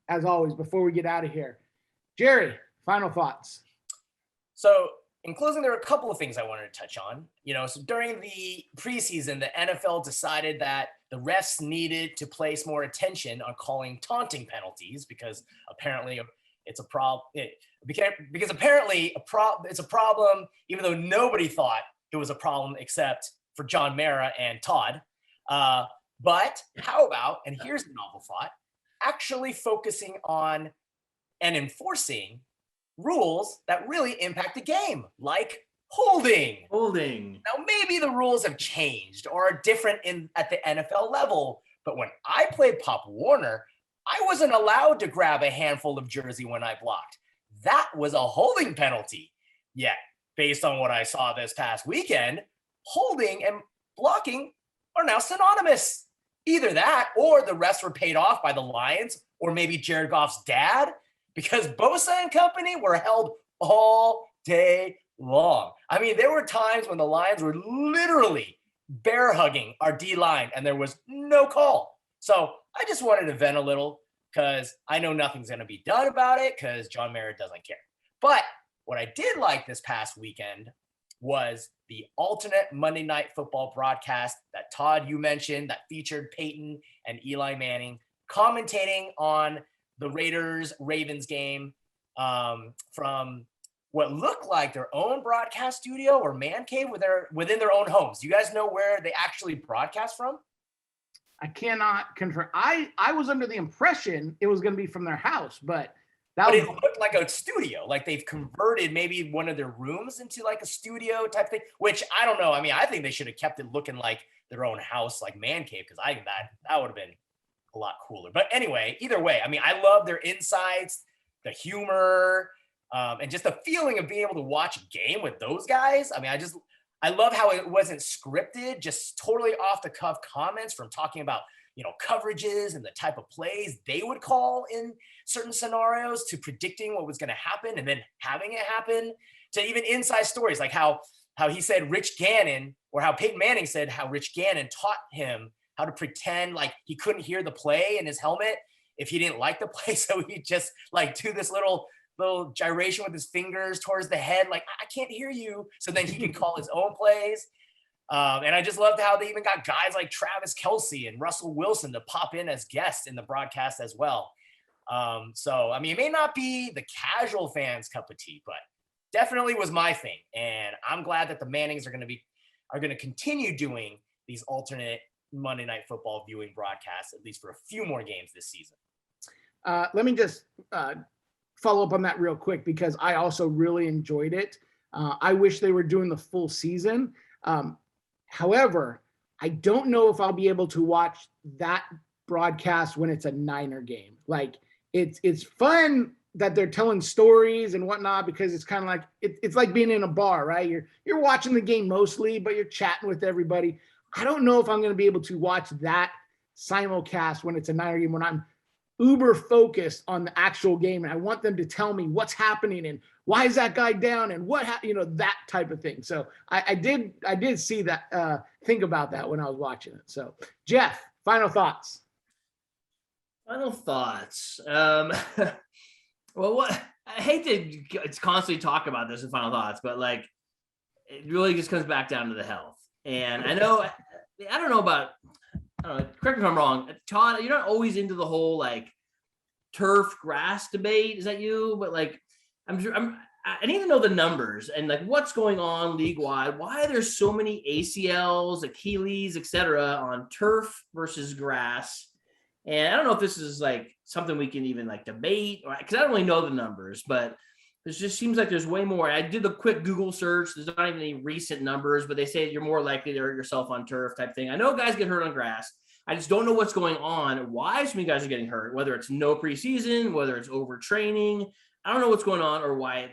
as always, before we get out of here. Jerry, final thoughts. So in closing, there are a couple of things I wanted to touch on. So during the preseason, the NFL decided that the refs needed to place more attention on calling taunting penalties because apparently it's a problem. Because apparently it's a problem, even though nobody thought it was a problem except for John Mara and Todd. But how about, and here's the novel thought, actually focusing on and enforcing rules that really impact the game, like holding. Now, maybe the rules have changed or are different at the NFL level, but when I played Pop Warner, I wasn't allowed to grab a handful of jersey when I blocked. That was a holding penalty. Yet, based on what I saw this past weekend, holding and blocking are now synonymous. Either that or the refs were paid off by the Lions or maybe Jared Goff's dad, because Bosa and company were held all day long. I mean, there were times when the Lions were literally bear hugging our D-line and there was no call. So I just wanted to vent a little because I know nothing's going to be done about it because John Mara doesn't care. But what I did like this past weekend was the alternate Monday Night Football broadcast that Todd, you mentioned, that featured Peyton and Eli Manning commentating on the Raiders-Ravens game from what looked like their own broadcast studio or man cave within their own homes. Do you guys know where they actually broadcast from? I cannot confirm. I was under the impression it was going to be from their house, but it looked like a studio. Like they've converted maybe one of their rooms into like a studio type thing, which I don't know. I mean, I think they should have kept it looking like their own house, like man cave, because I think that would have been a lot cooler. But anyway, either way, I mean, I love their insights, the humor, and just the feeling of being able to watch a game with those guys. I mean, I love how it wasn't scripted, just totally off the cuff comments from talking about, coverages and the type of plays they would call in certain scenarios to predicting what was going to happen and then having it happen, to even inside stories like how he said Rich Gannon, or how Peyton Manning said how Rich Gannon taught him how to pretend like he couldn't hear the play in his helmet if he didn't like the play. So he'd just like do this little gyration with his fingers towards the head, like, I can't hear you. So then he could call his own plays. And I just loved how they even got guys like Travis Kelce and Russell Wilson to pop in as guests in the broadcast as well. So, I mean, it may not be the casual fans' cup of tea, but definitely was my thing. And I'm glad that the Mannings are going to continue doing these alternate Monday Night Football viewing broadcasts, at least for a few more games this season. Let me just follow up on that real quick, because I also really enjoyed it. I wish they were doing the full season. However, I don't know if I'll be able to watch that broadcast when it's a Niner game. Like, it's fun that they're telling stories and whatnot, because it's kind of like it's like being in a bar, right? You're watching the game mostly, but you're chatting with everybody. I don't know if I'm going to be able to watch that simulcast when it's a Niner game, when I'm uber focused on the actual game and I want them to tell me what's happening and why is that guy down and that type of thing. So I did see that, think about that when I was watching it. So Jeff, final thoughts. Well, what I hate to constantly talk about this in final thoughts, but like, it really just comes back down to the health. And I don't know, correct me if I'm wrong, Todd, you're not always into the whole like turf grass debate. Is that you? But like, I need to know the numbers and like what's going on league wide. Why there's so many ACLs, Achilles, etc. on turf versus grass. And I don't know if this is like something we can even like debate, because I don't really know the numbers, but it just seems like there's way more. I did a quick Google search. There's not even any recent numbers, but they say you're more likely to hurt yourself on turf type thing. I know guys get hurt on grass. I just don't know what's going on. Why so many guys are getting hurt, whether it's no preseason, whether it's overtraining. I don't know what's going on or why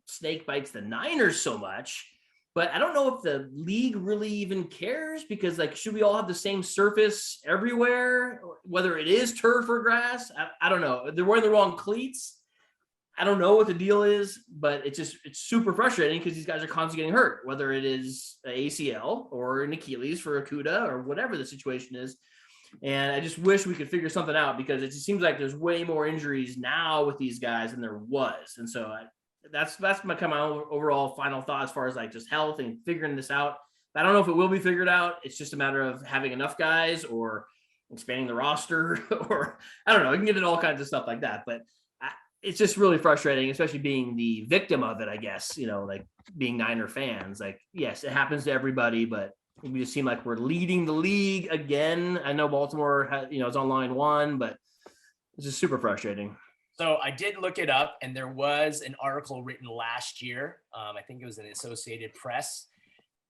snake bites the Niners so much, but I don't know if the league really even cares, because like, should we all have the same surface everywhere, whether it is turf or grass? I don't know. They're wearing the wrong cleats. I don't know what the deal is, but it's super frustrating because these guys are constantly getting hurt, whether it is an ACL or an Achilles for Akuda or whatever the situation is. And I just wish we could figure something out, because it just seems like there's way more injuries now with these guys than there was. And so that's my kind of overall final thought as far as like just health and figuring this out. I don't know if it will be figured out. It's just a matter of having enough guys or expanding the roster, or I don't know. You can get into all kinds of stuff like that, but it's just really frustrating, especially being the victim of it, I guess, like being Niner fans. Like, yes, it happens to everybody, but we just seem like we're leading the league again. I know Baltimore, is on line 1, but it's just super frustrating. So I did look it up, and there was an article written last year. I think it was in the Associated Press,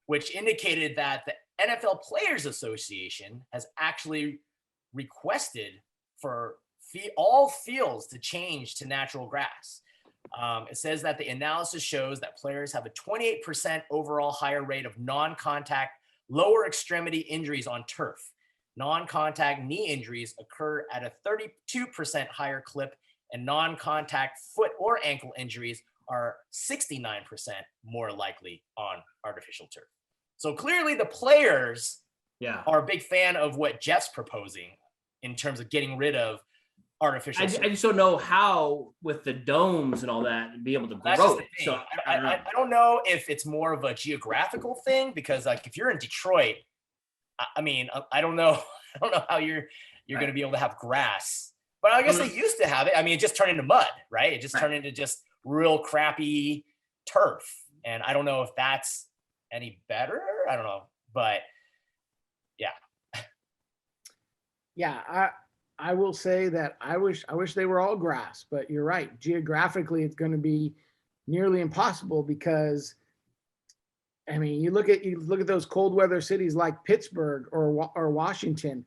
which indicated that the NFL Players Association has actually requested for all fields to change to natural grass. It says that the analysis shows that players have a 28% overall higher rate of non-contact lower extremity injuries on turf. Non-contact knee injuries occur at a 32% higher clip, and non-contact foot or ankle injuries are 69% more likely on artificial turf. So clearly the players are a big fan of what Jeff's proposing in terms of getting rid of artificial turf. I just don't know how, with the domes and all that, be able to grow it. So I don't know if it's more of a geographical thing, because like if you're in Detroit, I mean, I don't know. I don't know how you're going to be able to have grass, but I guess they used to have it. I mean, it just turned into mud, right? It just turned into just real crappy turf. And I don't know if that's any better. I don't know, but yeah. Yeah. I will say that I wish they were all grass, but you're right. Geographically, it's going to be nearly impossible, because I mean, you look at those cold weather cities like Pittsburgh or Washington.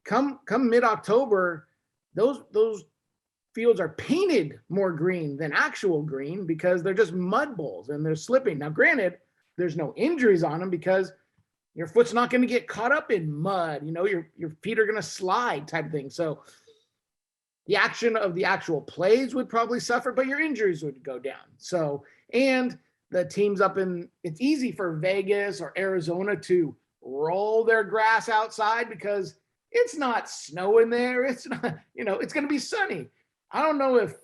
Come mid-October, those fields are painted more green than actual green, because they're just mud bowls and they're slipping. Now, granted, there's no injuries on them because your foot's not going to get caught up in mud. Your feet are going to slide, type of thing. So the action of the actual plays would probably suffer, but your injuries would go down. So, and the teams it's easy for Vegas or Arizona to roll their grass outside because it's not snowing there. It's not, it's going to be sunny. I don't know if,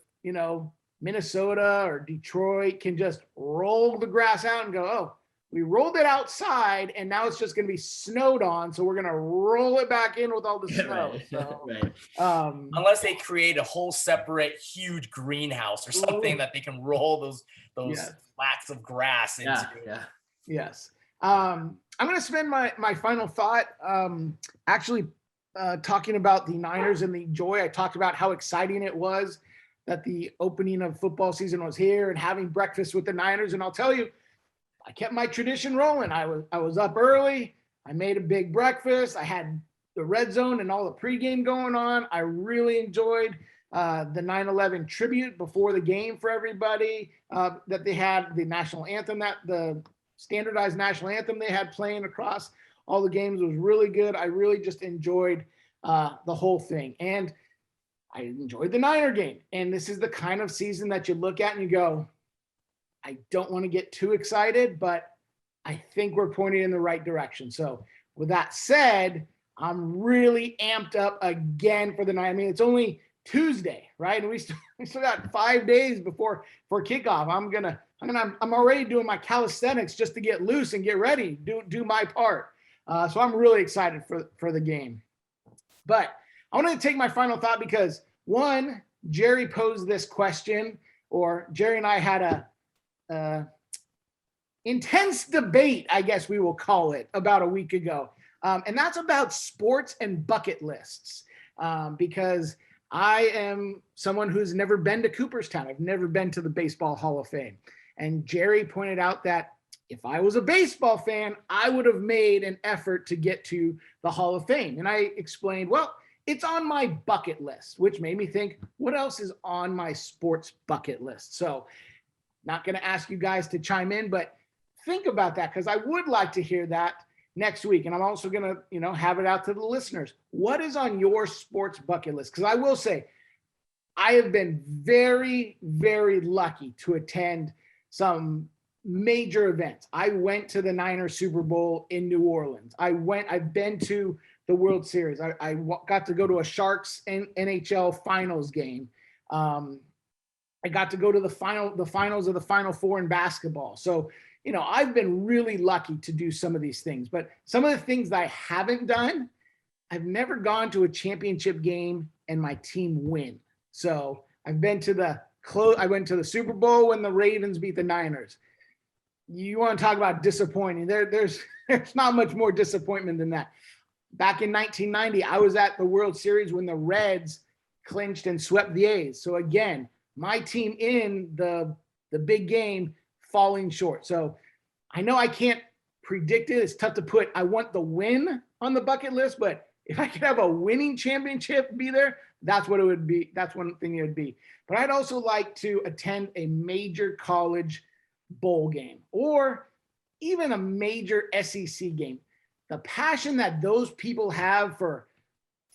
Minnesota or Detroit can just roll the grass out and go, oh, we rolled it outside and now it's just going to be snowed on. So we're going to roll it back in with all the snow. Right. So, Right. Unless they create a whole separate huge greenhouse or something that they can roll those flats of grass into. Yeah. Yes. I'm going to spend my final thought talking about the Niners and the joy. I talked about how exciting it was that the opening of football season was here and having breakfast with the Niners. And I'll tell you, I kept my tradition rolling. I was up early. I made a big breakfast. I had the red zone and all the pregame going on. I really enjoyed the 9/11 tribute before the game for everybody that they had, the national anthem, the standardized national anthem they had playing across all the games was really good. I really just enjoyed the whole thing. And I enjoyed the Niner game. And this is the kind of season that you look at and you go, I don't want to get too excited, but I think we're pointing in the right direction. So with that said, I'm really amped up again for the night. I mean, it's only Tuesday, right? And we still got 5 days before kickoff. I'm already doing my calisthenics just to get loose and get ready, do my part. So I'm really excited for the game. But I wanted to take my final thought because one, Jerry posed this question, or Jerry and I had a intense debate, I guess we will call it, about a week ago. And that's about sports and bucket lists. Because I am someone who's never been to Cooperstown. I've never been to the Baseball Hall of Fame. And Jerry pointed out that if I was a baseball fan, I would have made an effort to get to the Hall of Fame. And I explained, well, it's on my bucket list, which made me think, what else is on my sports bucket list? So not going to ask you guys to chime in, but think about that, because I would like to hear that next week. And I'm also going to, have it out to the listeners. What is on your sports bucket list? Because I will say, I have been very, very lucky to attend some major events. I went to the Niners Super Bowl in New Orleans. I've been to the the World Series. I got to go to a Sharks NHL finals game. I got to go to the finals of the Final Four in basketball. So, I've been really lucky to do some of these things, but some of the things that I haven't done, I've never gone to a championship game and my team win. So I've been to I went to the Super Bowl when the Ravens beat the Niners. You want to talk about disappointing? There's not much more disappointment than that. Back in 1990, I was at the World Series when the Reds clinched and swept the A's. So again, my team in the big game falling short. So I know I can't predict it. It's tough to put. I want the win on the bucket list, but if I could have a winning championship be there, that's what it would be. That's one thing it would be. But I'd also like to attend a major college bowl game or even a major SEC game. The passion that those people have for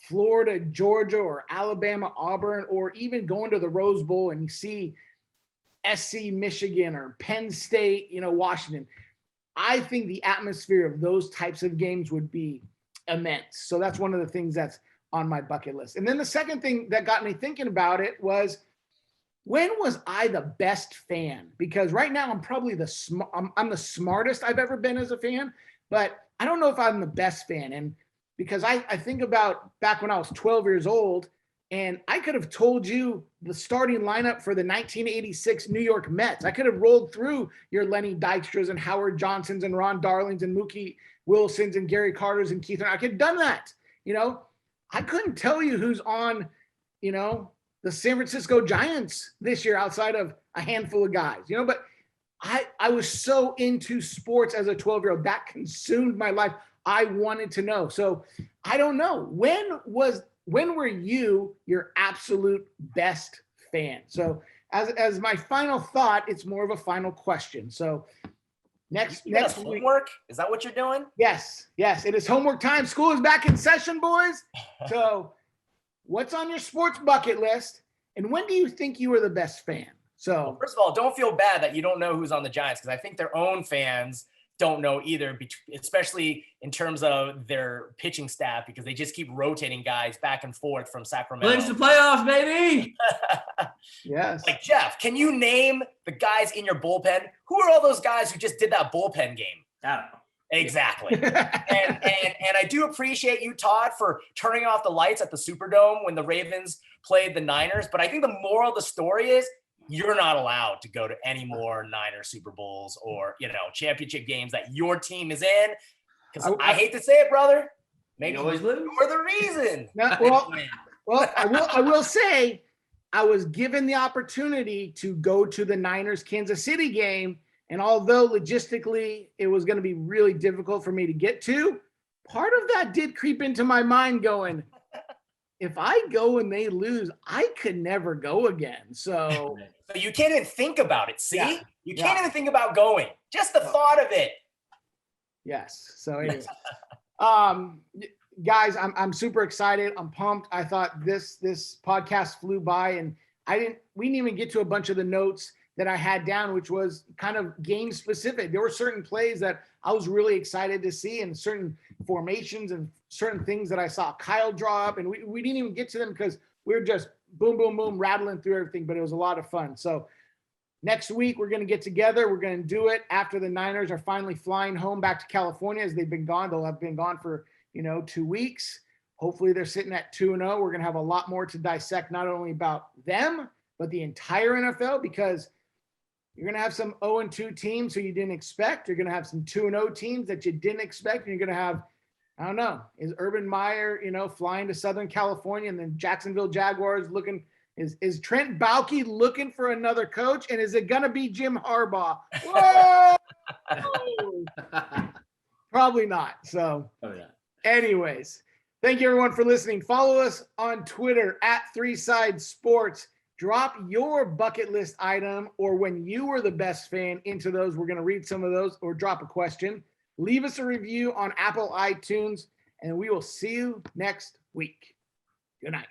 Florida, Georgia, or Alabama, Auburn, or even going to the Rose Bowl and you see SC Michigan or Penn State, Washington. I think the atmosphere of those types of games would be immense. So that's one of the things that's on my bucket list. And then the second thing that got me thinking about it was, when was I the best fan? Because right now I'm probably I'm the smartest I've ever been as a fan, but I don't know if I'm the best fan. And because I think about back when I was 12 years old, and I could have told you the starting lineup for the 1986 New York Mets. I could have rolled through your Lenny Dykstras and Howard Johnsons and Ron Darlings and Mookie Wilsons and Gary Carters and Keith. I could have done that. I couldn't tell you who's on, the San Francisco Giants this year outside of a handful of guys, but I was so into sports as a 12-year-old that consumed my life. I wanted to know. So I don't know. When were you your absolute best fan? So as my final thought, it's more of a final question. So next week, homework? Is that what you're doing? Yes. It is homework time. School is back in session, boys. So what's on your sports bucket list? And when do you think you were the best fan? So well, first of all, don't feel bad that you don't know who's on the Giants, because I think their own fans don't know either, especially in terms of their pitching staff, because they just keep rotating guys back and forth from Sacramento. Clinch the playoffs, baby. Yes. Like, Jeff, can you name the guys in your bullpen? Who are all those guys who just did that bullpen game? I don't know. Exactly. and I do appreciate you, Todd, for turning off the lights at the Superdome when the Ravens played the Niners. But I think the moral of the story is you're not allowed to go to any more Niner Super Bowls or, championship games that your team is in. Because I hate to say it, brother. Maybe you always lose. You're the reason. Well, I will say I was given the opportunity to go to the Niners Kansas City game. And although logistically it was going to be really difficult for me to get to, part of that did creep into my mind going, if I go and they lose, I could never go again. So you can't even think about it. See, yeah. You can't even think about going. Just the thought of it. Yes. So anyway, guys, I'm super excited. I'm pumped. I thought this podcast flew by, and we didn't even get to a bunch of the notes that I had down, which was kind of game specific. There were certain plays that I was really excited to see, and certain formations and certain things that I saw Kyle draw up, and we didn't even get to them because we were just boom, boom, boom, rattling through everything, but it was a lot of fun. So next week we're going to get together. We're going to do it after the Niners are finally flying home back to California, as they've been gone. They'll have been gone for, 2 weeks. Hopefully they're sitting at 2-0. We're going to have a lot more to dissect, not only about them, but the entire NFL, because you're going to have some 0-2 teams who you didn't expect. You're going to have some 2-0 teams that you didn't expect. And you're going to have, I don't know, is Urban Meyer, flying to Southern California, and then Jacksonville Jaguars looking, is Trent Baalke looking for another coach? And is it going to be Jim Harbaugh? Whoa! Probably not. So anyways, thank you everyone for listening. Follow us on Twitter at 3Side Sports. Drop your bucket list item or when you were the best fan into those. We're going to read some of those, or drop a question. Leave us a review on Apple iTunes, and we will see you next week. Good night.